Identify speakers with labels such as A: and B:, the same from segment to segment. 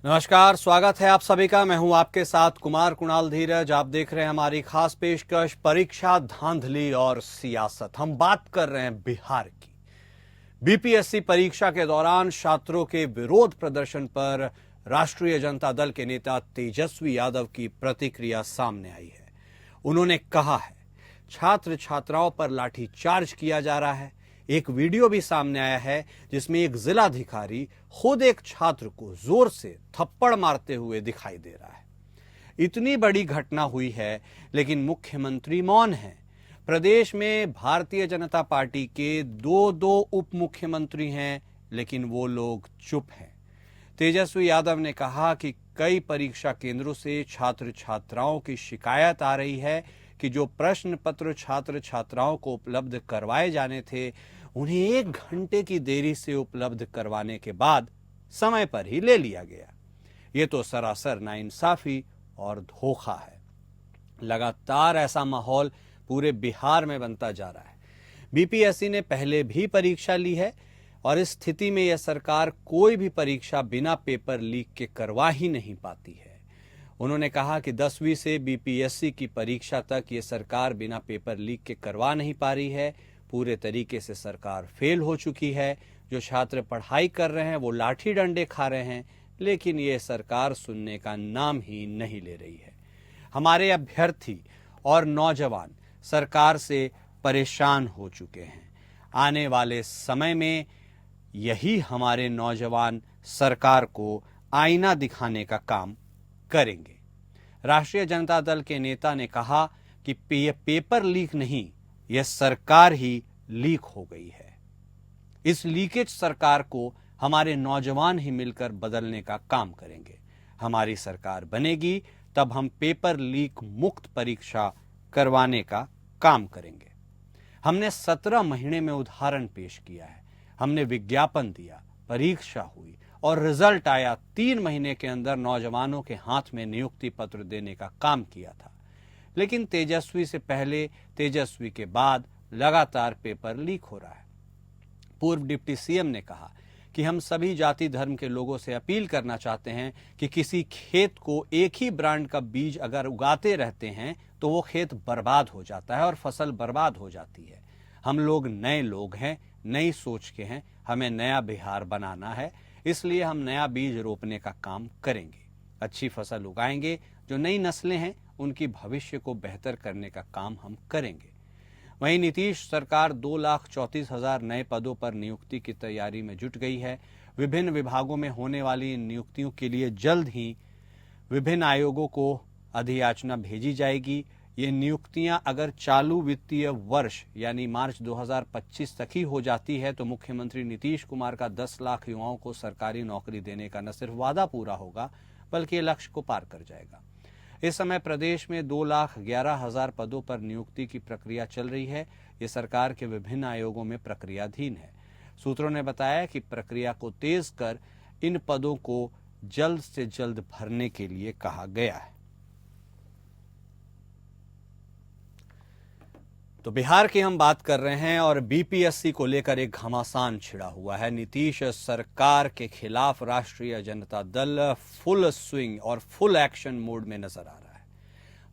A: नमस्कार, स्वागत है आप सभी का। मैं हूं आपके साथ कुमार कुणाल धीरज। आप देख रहे हैं हमारी खास पेशकश परीक्षा धांधली और सियासत। हम बात कर रहे हैं बिहार की। बीपीएससी परीक्षा के दौरान छात्रों के विरोध प्रदर्शन पर राष्ट्रीय जनता दल के नेता तेजस्वी यादव की प्रतिक्रिया सामने आई है। उन्होंने कहा है छात्र छात्राओं पर लाठीचार्ज किया जा रहा है। एक वीडियो भी सामने आया है जिसमें एक जिलाधिकारी खुद एक छात्र को जोर से थप्पड़ मारते हुए दिखाई दे रहा है। इतनी बड़ी घटना हुई है लेकिन मुख्यमंत्री मौन है। प्रदेश में भारतीय जनता पार्टी के दो उप मुख्यमंत्री हैं लेकिन वो लोग चुप हैं। तेजस्वी यादव ने कहा कि कई परीक्षा केंद्रों से छात्र छात्राओं की शिकायत आ रही है कि जो प्रश्न पत्र छात्र छात्राओं को उपलब्ध करवाए जाने थे उन्हें 1 घंटे की देरी से उपलब्ध करवाने के बाद समय पर ही ले लिया गया। ये तो सरासर नाइंसाफी और धोखा है। लगातार ऐसा माहौल पूरे बिहार में बनता जा रहा है। बीपीएससी ने पहले भी परीक्षा ली है और इस स्थिति में यह सरकार कोई भी परीक्षा बिना पेपर लीक के करवा ही नहीं पाती है। उन्होंने कहा कि 10वीं से बीपीएससी की परीक्षा तक ये सरकार बिना पेपर लीक के करवा नहीं पा रही है। पूरे तरीके से सरकार फेल हो चुकी है। जो छात्र पढ़ाई कर रहे हैं वो लाठी डंडे खा रहे हैं, लेकिन ये सरकार सुनने का नाम ही नहीं ले रही है। हमारे अभ्यर्थी और नौजवान सरकार से परेशान हो चुके हैं। आने वाले समय में यही हमारे नौजवान सरकार को आईना दिखाने का काम करेंगे। राष्ट्रीय जनता दल के नेता ने कहा कि यह पेपर लीक नहीं, यह सरकार ही लीक हो गई है। इस लीकेज सरकार को हमारे नौजवान ही मिलकर बदलने का काम करेंगे। हमारी सरकार बनेगी तब हम पेपर लीक मुक्त परीक्षा करवाने का काम करेंगे। हमने 17 महीने में उदाहरण पेश किया है। हमने विज्ञापन दिया, परीक्षा हुई और रिजल्ट आया। 3 महीने के अंदर नौजवानों के हाथ में नियुक्ति पत्र देने का काम किया था। लेकिन तेजस्वी से पहले, तेजस्वी के बाद लगातार पेपर लीक हो रहा है। पूर्व डिप्टी सीएम ने कहा कि हम सभी जाति धर्म के लोगों से अपील करना चाहते हैं कि किसी खेत को एक ही ब्रांड का बीज अगर उगाते रहते हैं तो वो खेत बर्बाद हो जाता है और फसल बर्बाद हो जाती है। हम लोग नए लोग हैं, नई सोच के हैं, हमें नया बिहार बनाना है, इसलिए हम नया बीज रोपने का काम करेंगे। अच्छी फसल उगाएंगे। जो नई नस्लें हैं उनकी भविष्य को बेहतर करने का काम हम करेंगे। वहीं नीतीश सरकार 2,34,000 नए पदों पर नियुक्ति की तैयारी में जुट गई है। विभिन्न विभागों में होने वाली इन नियुक्तियों के लिए जल्द ही विभिन्न आयोगों को अधियाचना भेजी जाएगी। ये नियुक्तियां अगर चालू वित्तीय वर्ष यानी मार्च 2025 तक ही हो जाती है तो मुख्यमंत्री नीतीश कुमार का 10 लाख युवाओं को सरकारी नौकरी देने का न सिर्फ वादा पूरा होगा बल्कि लक्ष्य को पार कर जाएगा। इस समय प्रदेश में 2,11,000 पदों पर नियुक्ति की प्रक्रिया चल रही है। ये सरकार के विभिन्न आयोगों में प्रक्रियाधीन है। सूत्रों ने बताया कि प्रक्रिया को तेज कर इन पदों को जल्द से जल्द भरने के लिए कहा गया है। तो बिहार की हम बात कर रहे हैं और बीपीएससी को लेकर एक घमासान छिड़ा हुआ है। नीतीश सरकार के खिलाफ राष्ट्रीय जनता दल फुल स्विंग और फुल एक्शन मोड में नजर आ रहा है।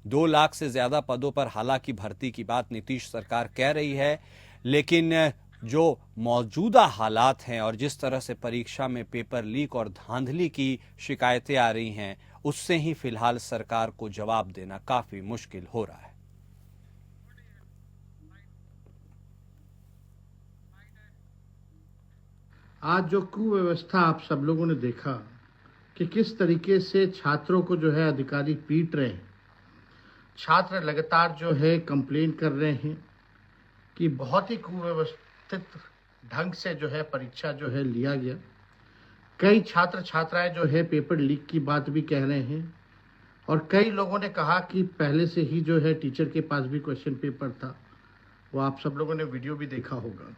A: 2 लाख से ज्यादा पदों पर हालांकि भर्ती की बात नीतीश सरकार कह रही है, लेकिन जो मौजूदा हालात हैं और जिस तरह से परीक्षा में पेपर लीक और धांधली की शिकायतें आ रही हैं, उससे ही फिलहाल सरकार को जवाब देना काफी मुश्किल हो रहा है।
B: आज जो कुव्यवस्था आप सब लोगों ने देखा कि किस तरीके से छात्रों को जो है अधिकारी पीट रहे हैं। छात्र लगातार जो है कंप्लेन कर रहे हैं कि बहुत ही कुव्यवस्थित ढंग से जो है परीक्षा जो है लिया गया। कई छात्र छात्राएं जो है पेपर लीक की बात भी कह रहे हैं और कई लोगों ने कहा कि पहले से ही जो है टीचर के पास भी क्वेश्चन पेपर था। वो आप सब लोगों ने वीडियो भी देखा होगा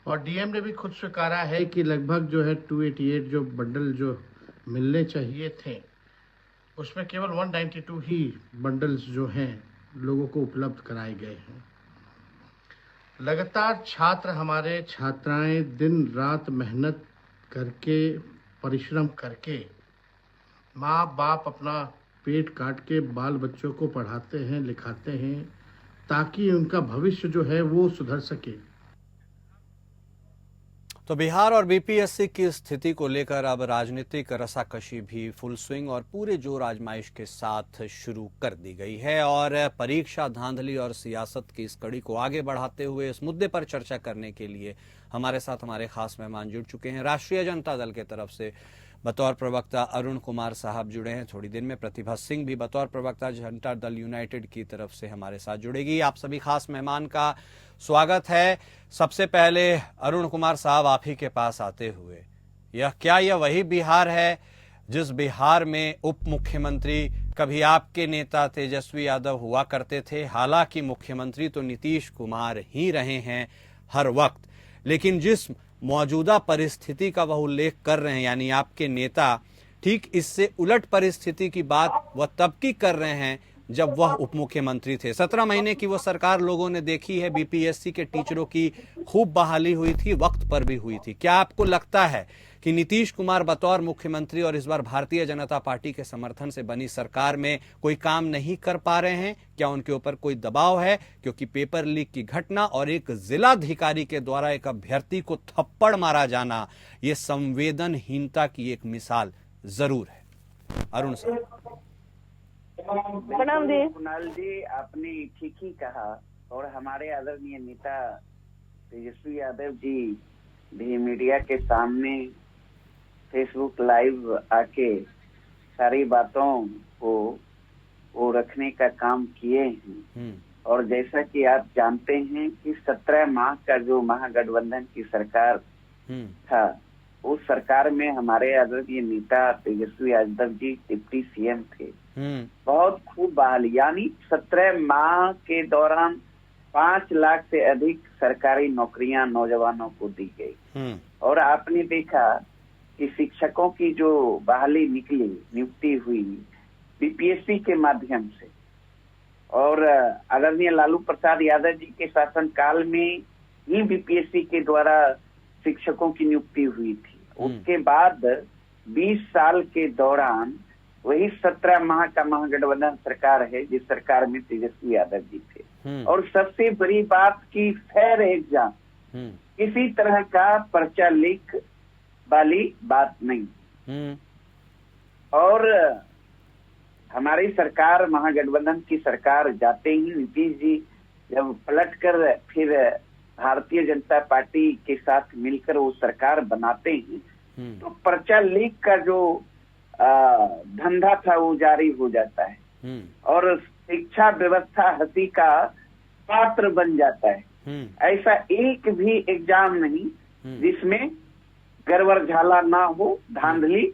B: और डीएम ने भी खुद स्वीकारा है कि लगभग जो है 288 जो बंडल जो मिलने चाहिए थे उसमें केवल 192 ही बंडल्स जो हैं लोगों को उपलब्ध कराए गए हैं। लगातार छात्र हमारे छात्राएं दिन रात मेहनत करके परिश्रम करके माँ बाप अपना पेट काट के बाल बच्चों को पढ़ाते हैं, लिखाते हैं, ताकि उनका भविष्य जो है वो सुधर सके।
A: तो बिहार और बीपीएससी की स्थिति को लेकर अब राजनीतिक रसाकशी भी फुल स्विंग और पूरे जोर आजमाइश के साथ शुरू कर दी गई है। और परीक्षा धांधली और सियासत की इस कड़ी को आगे बढ़ाते हुए इस मुद्दे पर चर्चा करने के लिए हमारे साथ हमारे खास मेहमान जुड़ चुके हैं। राष्ट्रीय जनता दल की तरफ से बतौर प्रवक्ता अरुण कुमार साहब जुड़े हैं। थोड़ी देर में प्रतिभा सिंह भी बतौर प्रवक्ता जनता दल यूनाइटेड की तरफ से हमारे साथ जुड़ेगी। आप सभी खास मेहमान का स्वागत है। सबसे पहले अरुण कुमार साहब, आप ही के पास आते हुए, यह वही बिहार है जिस बिहार में उप मुख्यमंत्री कभी आपके नेता तेजस्वी यादव हुआ करते थे? हालांकि मुख्यमंत्री तो नीतीश कुमार ही रहे हैं हर वक्त, लेकिन जिस मौजूदा परिस्थिति का वह उल्लेख कर रहे हैं, यानी आपके नेता ठीक इससे उलट परिस्थिति की बात वह तब की कर रहे हैं जब वह उप मुख्यमंत्री थे। 17 महीने की वो सरकार लोगों ने देखी है। बीपीएससी के टीचरों की खूब बहाली हुई थी, वक्त पर भी हुई थी। क्या आपको लगता है कि नीतीश कुमार बतौर मुख्यमंत्री और इस बार भारतीय जनता पार्टी के समर्थन से बनी सरकार में कोई काम नहीं कर पा रहे हैं? क्या उनके ऊपर कोई दबाव है? क्योंकि पेपर लीक की घटना और एक जिलाधिकारी के द्वारा एक अभ्यर्थी को थप्पड़ मारा जाना, ये संवेदनहीनता की एक मिसाल जरूर है। अरुण साहब।
C: प्रणाम जी।
D: कुणाल जी, आपने ठीक ही कहा। और हमारे आदरणीय नेता तेजस्वी यादव जी भी मीडिया के सामने फेसबुक लाइव आके सारी बातों को वो रखने का काम किए हैं। और जैसा कि आप जानते हैं कि 17 माह का जो महागठबंधन की सरकार था, उस सरकार में हमारे आदरणीय नेता तेजस्वी यादव जी डिप्टी सीएम थे। बहुत खूब बहाली, यानी 17 माह के दौरान 5 लाख से अधिक सरकारी नौकरियां नौजवानों को दी गई। और आपने देखा कि शिक्षकों की जो बहाली निकली, नियुक्ति हुई बीपीएससी के माध्यम से। और आदरणीय लालू प्रसाद यादव जी के शासनकाल में ही बीपीएससी के द्वारा शिक्षकों की नियुक्ति हुई थी। उसके बाद 20 साल के दौरान वही 17 माह का महागठबंधन सरकार है जिस सरकार में तेजस्वी यादव जी थे। और सबसे बड़ी बात की फेयर एग्जाम, किसी तरह का पर्चा लीक वाली बात नहीं। और हमारी सरकार, महागठबंधन की सरकार जाते ही नीतीश जी जब पलटकर फिर भारतीय जनता पार्टी के साथ मिलकर वो सरकार बनाते हैं, तो पर्चा लीक का जो धंधा था वो जारी हो जाता है और शिक्षा व्यवस्था हंसी का पात्र बन जाता है। ऐसा एक भी एग्जाम नहीं जिसमें गड़बड़ झाला ना हो, धांधली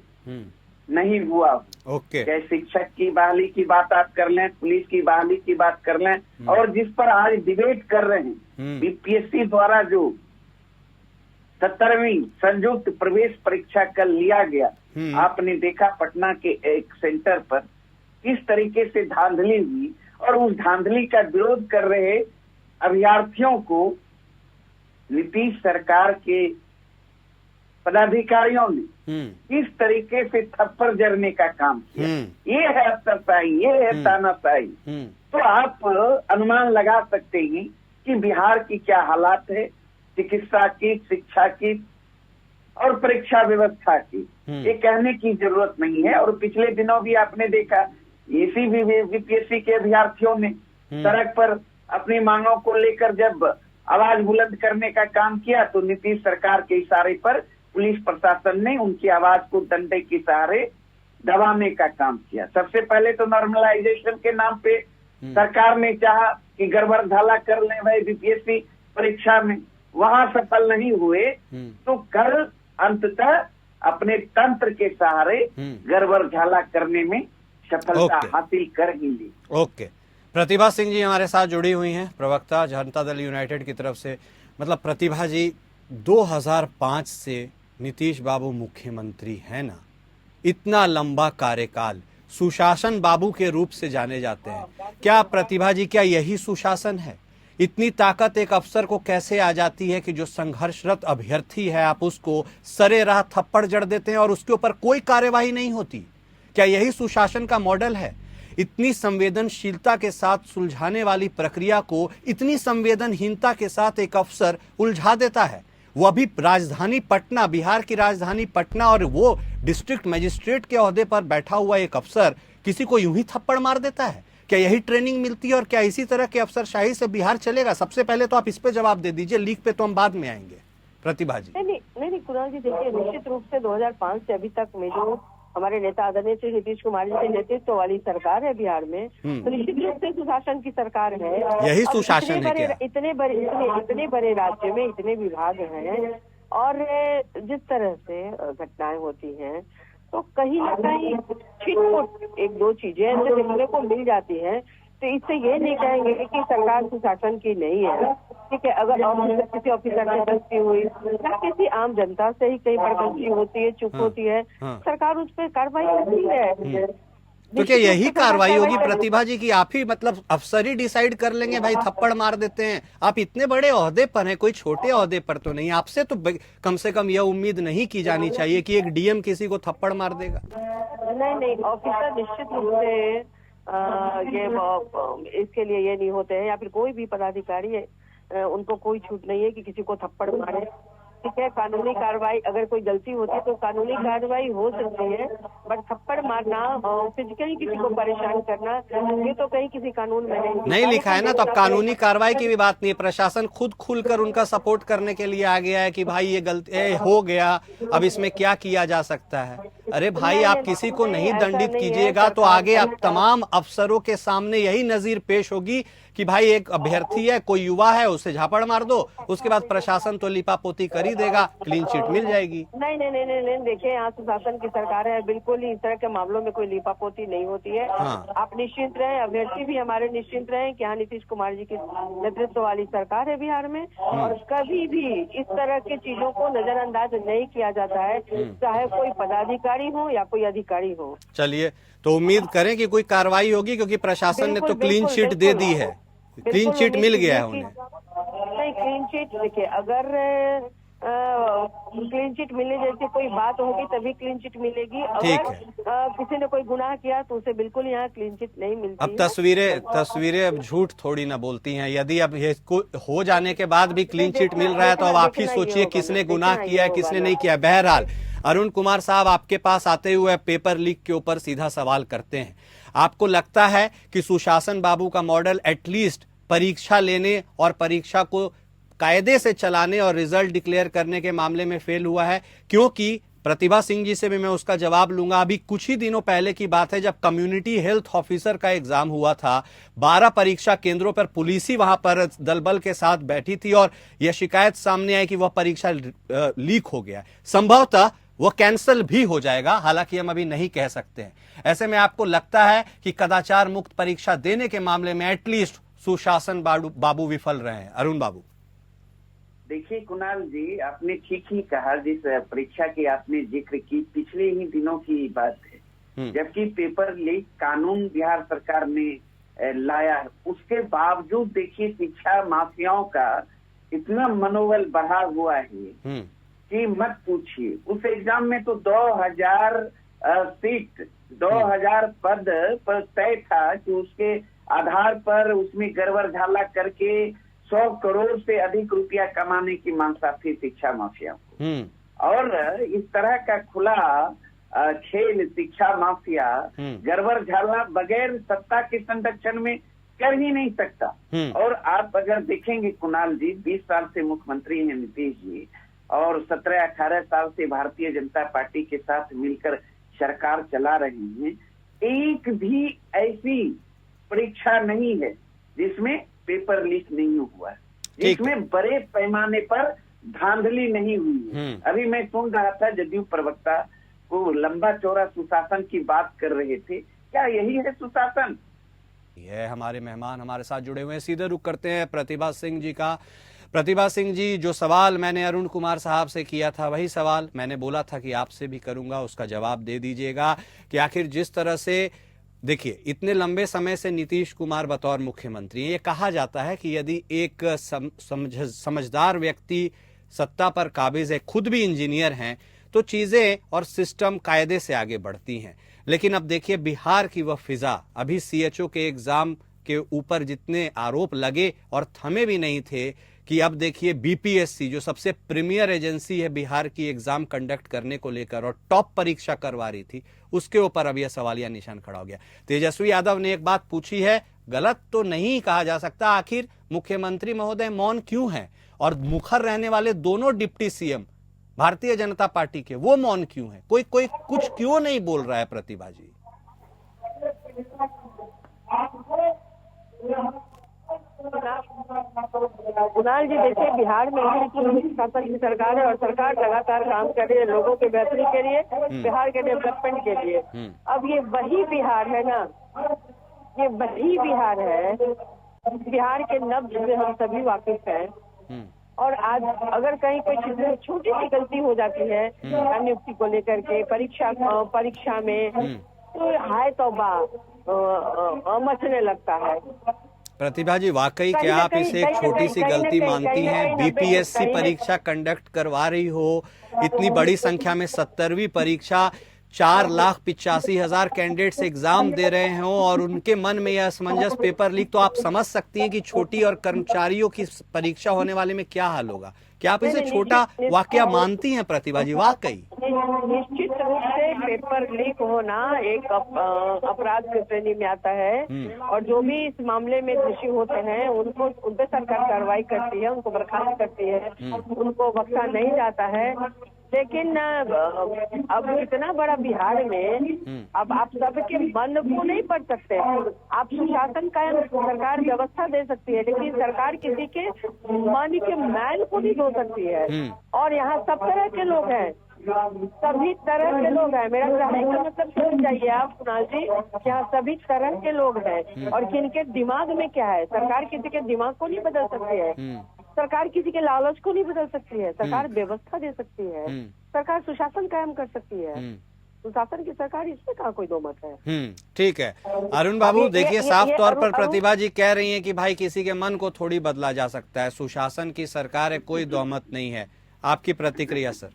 D: नहीं हुआ। चाहे शिक्षक की बहाली की बात आप कर लें, पुलिस की बहाली की बात कर लें, और जिस पर आज डिबेट कर रहे हैं, बीपीएससी द्वारा जो 17वीं संयुक्त प्रवेश परीक्षा कल लिया गया, आपने देखा पटना के एक सेंटर पर किस तरीके से धांधली हुई। और उस धांधली का विरोध कर रहे अभ्यर्थियों को नीतीश सरकार के पदाधिकारियों ने किस तरीके से थप्पड़ जड़ने का काम किया। ये है अफसरशाही, ये है तानाशाही। तो आप अनुमान लगा सकते हैं कि बिहार की क्या हालात है, चिकित्सा की, शिक्षा की और परीक्षा व्यवस्था की। ये कहने की जरूरत नहीं है। और पिछले दिनों भी आपने देखा, इसी भी बीपीएससी के अभ्यर्थियों ने सड़क पर अपनी मांगों को लेकर जब आवाज बुलंद करने का काम किया, तो नीतीश सरकार के इशारे पर पुलिस प्रशासन ने उनकी आवाज को डंडे के सहारे दबाने का काम किया। सबसे पहले तो नॉर्मलाइजेशन के नाम पे सरकार ने चाहा कि गड़बड़ झाला कर ले भाई बीपीएससी परीक्षा में, वहां सफल नहीं हुए, तो कल अंततः अपने तंत्र के सहारे गड़बड़ झाला करने में सफलता हासिल कर ही ली।
A: ओके, प्रतिभा सिंह जी हमारे साथ जुड़ी हुई हैं, प्रवक्ता जनता दल यूनाइटेड की तरफ से। मतलब प्रतिभा जी, 2005 से नीतीश बाबू मुख्यमंत्री है ना, इतना लंबा कार्यकाल, सुशासन बाबू के रूप से जाने जाते हैं। क्या प्रतिभा जी, क्या यही सुशासन है? इतनी ताकत एक अफसर को कैसे आ जाती है कि जो संघर्षरत अभ्यर्थी है आप उसको सरे राह थप्पड़ जड़ देते हैं और उसके ऊपर कोई कार्यवाही नहीं होती? क्या यही सुशासन का मॉडल है? इतनी संवेदनशीलता के साथ सुलझाने वाली प्रक्रिया को इतनी संवेदनहीनता के साथ एक अफसर उलझा देता है। वो अभी राजधानी पटना, बिहार की राजधानी पटना, और वो डिस्ट्रिक्ट मजिस्ट्रेट के ओहदे पर बैठा हुआ एक अफसर किसी को यूं ही थप्पड़ मार देता है। क्या यही ट्रेनिंग मिलती है और क्या इसी तरह के अफसरशाही से बिहार चलेगा? सबसे पहले तो आप इस पे जवाब दे दीजिए, लीक पे तो हम बाद में आएंगे। प्रतिभा जी।
C: नहीं कुणाल जी, देखिए निश्चित रूप से 2005 से अभी तक में जो हमारे नेता आदरणीय श्री नीतीश कुमार जी के नेतृत्व वाली सरकार है बिहार में, तो निश्चित रूप से सुशासन की सरकार है।
A: यही सुशासन है क्या?
C: इतने बड़े राज्य में इतने विभाग हैं और जिस तरह से घटनाएं होती हैं, तो कहीं ना कहीं छिटपुट एक दो चीजें ऐसे देखने को मिल जाती हैं। तो इससे ये नहीं कहेंगे कि सरकार सुशासन की नहीं है, ठीक है। अगर किसी ऑफिसर से गलती हुई या किसी आम जनता से ही कई बार गलती होती है, चूक होती है, सरकार उस पर कार्रवाई करती है।
A: तो क्या यही कार्रवाई होगी प्रतिभा जी की? आप ही मतलब अफसर ही डिसाइड कर लेंगे भाई थप्पड़ मार देते हैं? आप इतने बड़े ओहदे पर हैं, कोई छोटे ओहदे पर तो नहीं। आपसे तो कम से कम यह उम्मीद नहीं की जानी चाहिए कि एक डीएम किसी को थप्पड़ मार देगा।
C: नहीं, ऑफिसर निश्चित रूप से ये इसके लिए ये नहीं होते हैं, या फिर कोई भी पदाधिकारी है उनको कोई छूट नहीं है कि किसी को थप्पड़ मारे, ठीक है। कानूनी कार्रवाई, अगर कोई गलती होती है तो कानूनी कार्रवाई हो सकती है, बट थप्पड़ मारना, फिजिकली किसी को परेशान करना, ये तो कहीं किसी कानून में नहीं
A: लिखा है ना। तो अब कानूनी कार्रवाई की भी बात नहीं है, प्रशासन खुद खुलकर उनका सपोर्ट करने के लिए आ गया है कि भाई ये गलती हो गया, अब इसमें क्या किया जा सकता है। अरे भाई, आप किसी को नहीं दंडित कीजिएगा तो आगे आप तमाम अफसरों के सामने यही नजीर पेश होगी कि भाई एक अभ्यर्थी है, कोई युवा है, उसे झापड़ मार दो, उसके बाद प्रशासन तो लिपापोती कर ही देगा, क्लीन चिट मिल जाएगी।
C: नहीं, देखिए यहाँ सुशासन की सरकार है, बिल्कुल ही इस तरह के मामलों में कोई लिपापोती नहीं होती है। आप निश्चिंत रहे, अभ्यर्थी भी हमारे निश्चिंत रहे कि यहाँ नीतीश कुमार जी की नेतृत्व वाली सरकार है बिहार में, और कभी भी इस तरह की चीजों को नजरअंदाज नहीं किया जाता है, चाहे कोई पदाधिकारी हो या कोई अधिकारी हो।
A: चलिए, तो उम्मीद करें कि कोई कार्रवाई होगी, क्योंकि प्रशासन ने तो क्लीन चिट दे दी है, क्लीन चिट मिल गया है उन्हें।
C: नहीं, क्लीन चिट देखिए, अगर क्लीन चिट मिलने जैसी कोई बात होगी तभी क्लीन चिट मिलेगी। अगर किसी ने कोई गुनाह किया तो उसे बिल्कुल यहाँ क्लीन चिट नहीं मिलती।
A: अब तस्वीरें अब झूठ थोड़ी ना बोलती हैं। यदि अब ये हो जाने के बाद भी क्लीन चिट मिल रहा है तो अब आप ही सोचिए किसने गुनाह किया है, किसने नहीं किया। बहरहाल, अरुण कुमार साहब, आपके पास आते हुए पेपर लीक के ऊपर सीधा सवाल करते हैं। आपको लगता है कि सुशासन बाबू का मॉडल एटलीस्ट परीक्षा लेने और परीक्षा को कायदे से चलाने और रिजल्ट डिक्लेयर करने के मामले में फेल हुआ है? क्योंकि प्रतिभा सिंह जी से भी मैं उसका जवाब लूंगा। अभी कुछ ही दिनों पहले की बात है जब कम्युनिटी हेल्थ ऑफिसर का एग्जाम हुआ था, 12 परीक्षा केंद्रों पर पुलिस ही वहां पर दलबल के साथ बैठी थी और यह शिकायत सामने आई कि वह परीक्षा लीक हो गया। संभवतः वह कैंसिल भी हो जाएगा, हालांकि हम अभी नहीं कह सकते हैं। ऐसे में आपको लगता है कि कदाचार मुक्त परीक्षा देने के मामले में एटलीस्ट सुशासन बाबू विफल रहे हैं? अरुण बाबू।
D: देखिए कुणाल जी, आपने ठीक ही कहा। जिस परीक्षा की आपने जिक्र की, पिछले ही दिनों की बात है, जबकि पेपर लीक कानून बिहार सरकार ने लाया है, उसके बावजूद देखिए शिक्षा माफियाओं का इतना मनोबल बढ़ा हुआ है कि मत पूछिए। उस एग्जाम में तो 2000 सीट, 2000 पद पर तय था कि उसके आधार पर उसमें गड़बड़ झाला करके 100 करोड़ से अधिक रुपया कमाने की मंशा थी शिक्षा माफिया को। और इस तरह का खुला खेल शिक्षा माफिया गड़बड़ झाला बगैर सत्ता के संरक्षण में कर ही नहीं सकता। और आप अगर देखेंगे कुणाल जी, 20 साल से मुख्यमंत्री हैं नीतीश जी और 17-18 साल से भारतीय जनता पार्टी के साथ मिलकर सरकार चला रहे हैं। एक भी ऐसी परीक्षा नहीं है जिसमें पेपर लीक नहीं हुआ, जिसमें बड़े पैमाने पर धांधली नहीं हुई है। अभी मैं सुन रहा था जदयू प्रवक्ता को लंबा चौड़ा सुशासन की बात कर रहे थे। क्या यही है सुशासन?
A: ये हमारे मेहमान हमारे साथ जुड़े हुए हैं, सीधे रुख करते हैं प्रतिभा सिंह जी का। प्रतिभा सिंह जी, जो सवाल मैंने अरुण कुमार साहब से किया था वही सवाल मैंने बोला था कि आपसे भी करूंगा, उसका जवाब दे दीजिएगा कि आखिर जिस तरह से देखिए इतने लंबे समय से नीतीश कुमार बतौर मुख्यमंत्री, ये कहा जाता है कि यदि एक समझदार व्यक्ति सत्ता पर काबिज है, खुद भी इंजीनियर हैं, तो चीजें और सिस्टम कायदे से आगे बढ़ती हैं। लेकिन अब देखिए बिहार की वह फिजा, अभी सीएचओ के एग्जाम के ऊपर जितने आरोप लगे और थमे भी नहीं थे कि अब देखिए बीपीएससी जो सबसे प्रीमियर एजेंसी है बिहार की एग्जाम कंडक्ट करने को लेकर और टॉप परीक्षा करवा रही थी, उसके ऊपर अब यह सवालिया निशान खड़ा हो गया। तेजस्वी यादव ने एक बात पूछी है, गलत तो नहीं कहा जा सकता, आखिर मुख्यमंत्री महोदय मौन क्यों हैं और मुखर रहने वाले दोनों deputy CM Bharatiya Janata party के वो मौन क्यों है, कोई कुछ क्यों नहीं बोल रहा है? प्रतिभा जी,
C: कुणाल जी देखिए, बिहार में शासन की सरकार है और सरकार लगातार काम कर रही है लोगों के बेहतरी के लिए, बिहार के डेवलपमेंट के लिए। अब ये वही बिहार है ना, ये वही बिहार है, बिहार के नब्ज से हम सभी वाकिफ हैं। और आज अगर कहीं कोई छोटी सी गलती हो जाती है नियुक्ति को लेकर के परीक्षा में, तो हाय तौबा मचने लगता है।
A: प्रतिभा जी, वाकई क्या आप इसे एक छोटी सी गलती मानती हैं? बीपीएससी परीक्षा कंडक्ट करवा रही हो, इतनी बड़ी संख्या में 70वीं परीक्षा, 4,85,000 कैंडिडेट्स एग्जाम दे रहे हो और उनके मन में यह असमंजस पेपर लीक, तो आप समझ सकती हैं कि छोटी और कर्मचारियों की परीक्षा होने वाले में क्या हाल होगा। क्या आप इसे छोटा वाकया मानती हैं प्रतिभा जी? वाकई
C: निश्चित रूप से पेपर लीक होना एक अपराध की श्रेणी में आता है और जो भी इस मामले में दोषी होते हैं उनको उन पर सरकार कार्रवाई करती है, उनको बर्खास्त करती है, उनको बख्शा नहीं जाता है। लेकिन अब इतना बड़ा बिहार में अब आप सबके मन को नहीं पढ़ सकते। आप सुशासन कायम सरकार व्यवस्था दे सकती है, लेकिन सरकार किसी के मन के मैल को नहीं धो सकती है। और यहाँ सब तरह के लोग हैं, सभी तरह के लोग हैं। मेरा कहने का मतलब समझ जाइए आप कुणाल जी, यहाँ सभी तरह के लोग हैं और किनके दिमाग में क्या है। सरकार किसी के दिमाग को नहीं बदल सकती है, सरकार किसी के लालच को नहीं बदल सकती है, सरकार व्यवस्था दे सकती है, सरकार सुशासन कायम कर सकती है। सुशासन की सरकार, इसमें कहाँ कोई दो मत है।
A: ठीक है अरुण बाबू, देखिए साफ तौर पर प्रतिभा जी कह रही हैं कि भाई किसी के मन को थोड़ी बदला जा सकता है, सुशासन की सरकार है, कोई दो मत नहीं है। आपकी प्रतिक्रिया सर?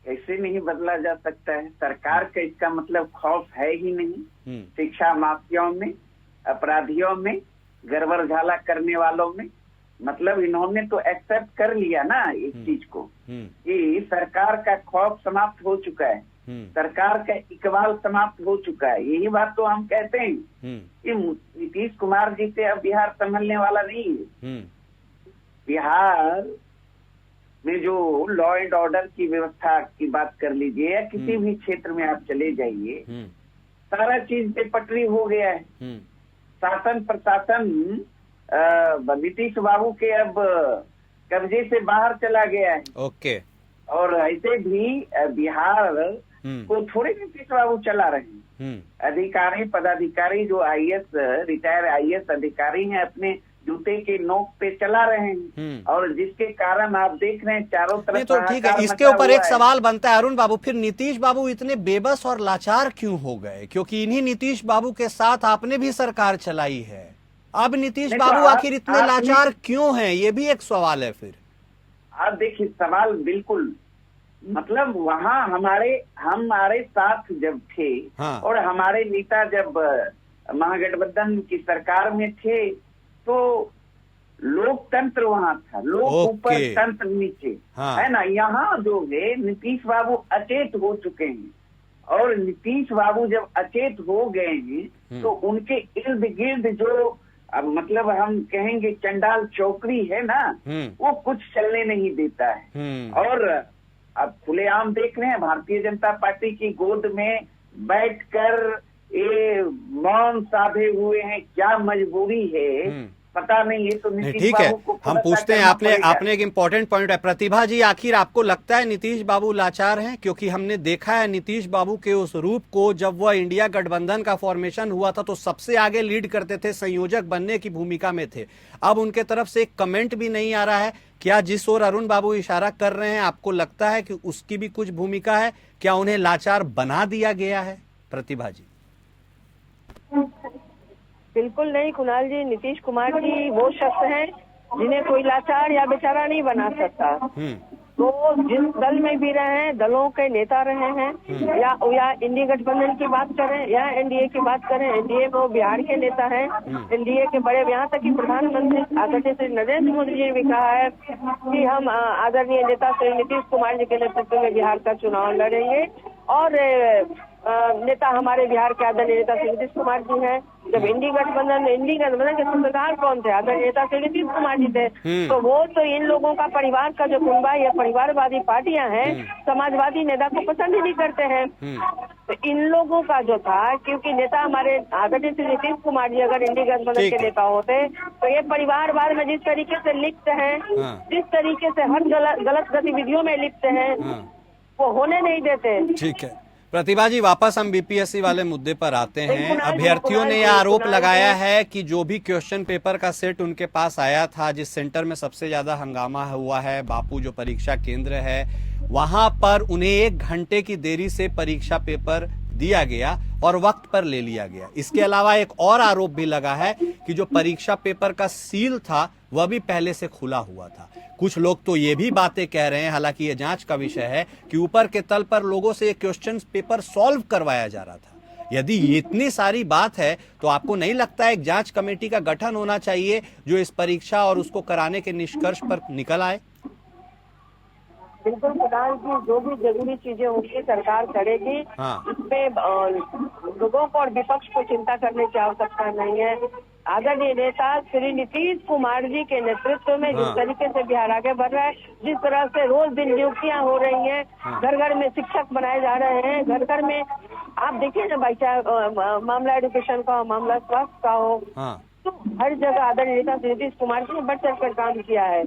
D: कैसे नहीं बदला जा सकता है? सरकार का इसका मतलब खौफ है ही नहीं। शिक्षा माफियाओं में, अपराधियों में, गड़बड़ झाला करने वालों में, मतलब इन्होंने तो एक्सेप्ट कर लिया ना इस चीज को कि सरकार का खौफ समाप्त हो चुका है, सरकार का इकबाल समाप्त हो चुका है। यही बात तो हम कहते हैं कि नीतीश कुमार जी से अब बिहार संभलने वाला नहीं है। बिहार में जो लॉ एंड ऑर्डर की व्यवस्था की बात कर लीजिए या किसी भी क्षेत्र में आप चले जाइए, सारा चीज पे पटरी हो गया है। शासन प्रशासन नीतीश बाबू के अब कब्जे से बाहर चला गया है।
A: ओके।
D: और ऐसे भी बिहार को थोड़े नीतीश बाबू चला रहे हैं। अधिकारी पदाधिकारी जो आईएएस रिटायर आईएएस अधिकारी हैं अपने जूते के नोक पे चला रहे हैं और जिसके कारण आप देख रहे हैं चारों तरफ।
A: तो ठीक है, इसके ऊपर एक सवाल बनता है अरुण बाबू, फिर नीतीश बाबू इतने बेबस और लाचार क्यों हो गए? क्योंकि इन्हीं नीतीश बाबू के साथ आपने भी सरकार चलाई है। अब नीतीश बाबू आखिर इतने लाचार क्यों हैं, ये भी एक सवाल है। फिर
D: आप देखिए, सवाल बिल्कुल मतलब वहाँ हमारे साथ जब थे और हमारे नेता जब महागठबंधन की सरकार में थे तो लोकतंत्र वहाँ था, लोग ऊपर तंत्र नीचे, है ना। यहाँ जो है नीतीश बाबू अचेत हो चुके हैं और नीतीश बाबू जब अचेत हो गए हैं तो उनके इर्द गिर्द जो अब मतलब हम कहेंगे चंडाल चौकड़ी है ना, वो कुछ चलने नहीं देता है। और अब खुलेआम देख रहे हैं भारतीय जनता पार्टी की गोद में बैठकर ये मौन साधे हुए हैं, क्या मजबूरी है पता नहीं। ये तो
A: ठीक है, हम पूछते हैं, आपने एक इम्पोर्टेंट पॉइंट है। प्रतिभा जी, आखिर आपको लगता है नीतीश बाबू लाचार हैं? क्योंकि हमने देखा है नीतीश बाबू के उस रूप को, जब वह इंडिया गठबंधन का फॉर्मेशन हुआ था तो सबसे आगे लीड करते थे, संयोजक बनने की भूमिका में थे। अब उनके तरफ से एक कमेंट भी नहीं आ रहा है। क्या जिस ओर अरुण बाबू इशारा कर रहे हैं, आपको लगता है कि उसकी भी कुछ भूमिका है? क्या उन्हें लाचार बना दिया गया है? प्रतिभा जी?
C: बिल्कुल नहीं कुणाल जी, नीतीश कुमार जी वो शख्स हैं जिन्हें कोई लाचार या बेचारा नहीं बना सकता। तो जिस दल में भी रहे, दलों के नेता रहे हैं, या इंडी गठबंधन की बात करें या एनडीए की बात करें, एनडीए में वो बिहार के नेता हैं, एनडीए के बड़े, यहाँ तक कि प्रधानमंत्री आदरणीय श्री नरेंद्र मोदी जी ने भी कहा है कि हम आदरणीय नेता श्री नीतीश कुमार जी के नेतृत्व में बिहार का चुनाव लड़ेंगे। और नेता हमारे बिहार के आदरणीय नेता श्री नीतीश कुमार जी हैं। जब इंडी गठबंधन के सूत्रधार कौन थे? आदरणीय नेता श्री नीतीश कुमार जी थे। तो वो तो इन लोगों का परिवार का जो कुनबा या परिवारवादी पार्टियां हैं, समाजवादी नेता को पसंद ही नहीं करते हैं। तो इन लोगों का जो था, क्योंकि नेता हमारे आदरणीय श्री नीतीश कुमार जी अगर इंडी गठबंधन के नेता होते तो ये परिवारवाद में जिस तरीके से लिप्त हैं, जिस तरीके से हर गलत गतिविधियों में लिप्त हैं, वो होने नहीं देते।
A: ठीक है प्रतिभा जी, वापस हम बीपीएससी वाले मुद्दे पर आते हैं। अभ्यर्थियों ने यह आरोप लगाया है कि जो भी क्वेश्चन पेपर का सेट उनके पास आया था, जिस सेंटर में सबसे ज्यादा हंगामा हुआ है, बापू जो परीक्षा केंद्र है, वहां पर उन्हें 1 घंटे की देरी से परीक्षा पेपर दिया गया और वक्त पर ले लिया गया। इसके अलावा एक और आरोप भी लगा है कि जो परीक्षा पेपर का सील था वह भी पहले से खुला हुआ था। कुछ लोग तो ये भी बातें कह रहे हैं, हालांकि ये जांच का विषय है, कि ऊपर के तल पर लोगों से ये क्वेश्चन पेपर सॉल्व करवाया जा रहा था। यदि इतनी सारी बात है तो आपको नहीं लगता है एक जांच कमेटी का गठन होना चाहिए जो इस परीक्षा और उसको कराने के निष्कर्ष पर निकल आए?
C: बिल्कुल प्रधान जी, जो भी जरूरी चीजें होंगी सरकार करेगी। इसमें लोगों को और विपक्ष को चिंता करने की आवश्यकता नहीं है। आदरणीय नेता श्री नीतीश कुमार जी के नेतृत्व में जिस तरीके से बिहार आगे बढ़ रहा है, जिस तरह से रोज दिन नियुक्तियां हो रही हैं, घर घर में शिक्षक बनाए जा रहे हैं, घर घर में आप देखिए ना भाई, चाहे मामला एजुकेशन का हो, मामला स्वास्थ्य का हो, तो हर जगह आदरणीय नेता श्री नीतीश कुमार जी ने बढ़ चढ़ कर काम किया है।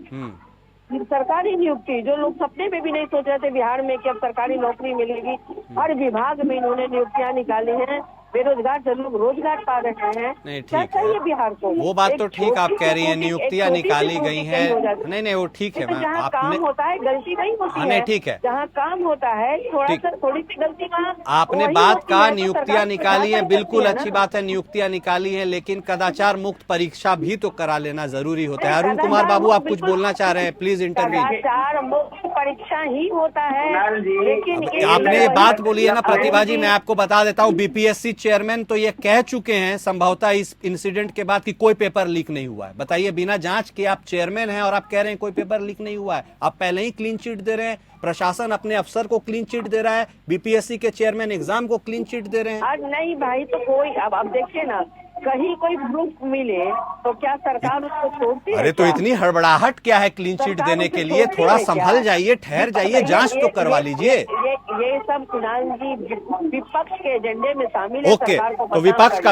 C: सरकारी नियुक्ति, जो लोग सपने में भी नहीं सोच रहे थे बिहार में कि अब सरकारी नौकरी मिलेगी, हर विभाग में इन्होंने नियुक्तियां निकाली हैं। बेरोजगार जो लोग रोजगार पा रहे हैं।
A: नहीं
C: क्या
A: ठीक है,
C: चाहिए बिहार को?
A: वो बात तो ठीक आप कह रही हैं, नियुक्तियां निकाली गई हैं। नहीं वो ठीक है,
C: जहाँ काम होता है गलती नहीं होती है।
A: नहीं ठीक है,
C: जहाँ काम होता है थोड़ी सी गलती वहाँ
A: आपने बात कहा नियुक्तियां निकाली है, बिल्कुल अच्छी बात है, नियुक्तियां निकाली है, लेकिन कदाचार मुक्त परीक्षा भी तो करा लेना जरूरी होता है। अरुण कुमार बाबू, आप कुछ बोलना चाह रहे हैं, प्लीज इंटरव्यू।
C: कदाचार मुक्त परीक्षा ही होता है, लेकिन
A: आपने ये बात बोली है ना प्रतिभा जी, मैं आपको बता देता हूँ, बीपीएससी चेयरमैन तो ये कह चुके हैं संभवतः इस इंसिडेंट के बाद कि कोई पेपर लीक नहीं हुआ है। बताइए, बिना जांच के आप चेयरमैन हैं और आप कह रहे हैं कोई पेपर लीक नहीं हुआ है। आप पहले ही क्लीन चिट दे रहे हैं, प्रशासन अपने अफसर को क्लीन चिट दे रहा है, बीपीएससी के चेयरमैन एग्जाम को क्लीन चिट दे रहे हैं।
C: आज नहीं भाई, तो कोई अब देखिए ना, कहीं कोई प्रूफ मिले तो क्या सरकार उसको छोड़ती है?
A: अरे तो इतनी हड़बड़ाहट क्या है क्लीन चिट देने के लिए? थोड़ा संभल जाइए, ठहर जाइए, जांच तो करवा लीजिए।
C: ये सब कुणाल जी विपक्ष के एजेंडे में शामिल है।
A: ओके, तो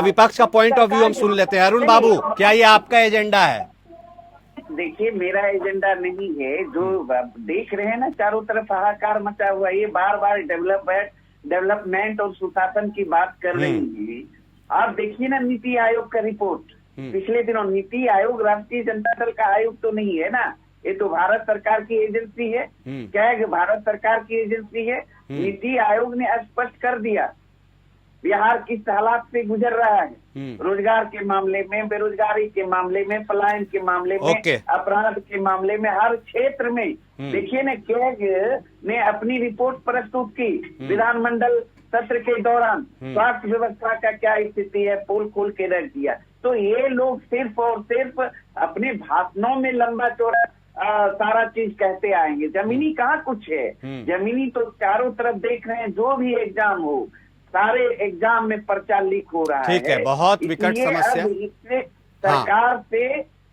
A: विपक्ष का पॉइंट ऑफ व्यू हम सुन लेते हैं। अरुण बाबू, क्या ये आपका एजेंडा है?
D: देखिए, मेरा एजेंडा नहीं है। जो देख रहे हैं ना, चारों तरफ हाहाकार मचा हुआ है, ये बार बार डेवलपमेंट और सुशासन की बात कर रही है। आप देखिए ना नीति आयोग का रिपोर्ट पिछले दिनों। नीति आयोग राष्ट्रीय जनता दल का आयोग तो नहीं है ना, ये तो भारत सरकार की एजेंसी है। क्या है कि भारत सरकार की एजेंसी है। नीति आयोग ने स्पष्ट कर दिया बिहार किस हालात से गुजर रहा है, रोजगार के मामले में, बेरोजगारी के मामले में, पलायन के मामले में, अपराध के मामले में, हर क्षेत्र में। देखिए ना, कैग ने अपनी रिपोर्ट प्रस्तुत की विधानमंडल सत्र के दौरान। स्वास्थ्य व्यवस्था का क्या स्थिति है, पोल खोल के रख दिया। तो ये लोग सिर्फ और सिर्फ अपने भाषणों में लंबा चौड़ा सारा चीज कहते आएंगे, जमीनी कहाँ कुछ है। जमीनी तो चारों तरफ देख रहे हैं, जो भी एग्जाम हो, सारे एग्जाम में पर्चा लीक हो रहा है।
A: ठीक है, बहुत विकट समस्या।
D: इससे सरकार से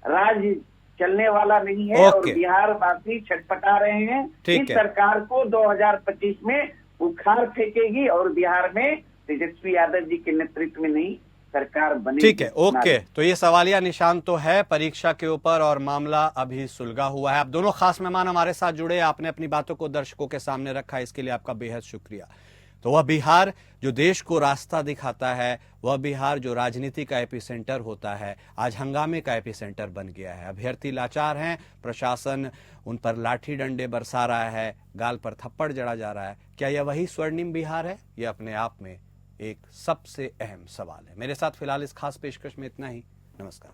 D: राज्य चलने वाला नहीं है और बिहार वासी छटपटा रहे हैं। इस सरकार को 2025 में उखाड़ फेंकेगी और बिहार में तेजस्वी यादव जी के नेतृत्व में नहीं सरकार बनेगी।
A: ठीक है, ओके। तो ये सवालिया निशान तो है परीक्षा के ऊपर और मामला अभी सुलझा हुआ है। आप दोनों खास मेहमान हमारे साथ जुड़े, आपने अपनी बातों को दर्शकों के सामने रखा, इसके लिए आपका बेहद शुक्रिया। तो वह बिहार जो देश को रास्ता दिखाता है, वह बिहार जो राजनीति का एपिसेंटर होता है, आज हंगामे का एपिसेंटर बन गया है। अभ्यर्थी लाचार हैं, प्रशासन उन पर लाठी डंडे बरसा रहा है, गाल पर थप्पड़ जड़ा जा रहा है। क्या यह वही स्वर्णिम बिहार है? यह अपने आप में एक सबसे अहम सवाल है। मेरे साथ फिलहाल इस खास पेशकश में इतना ही। नमस्कार।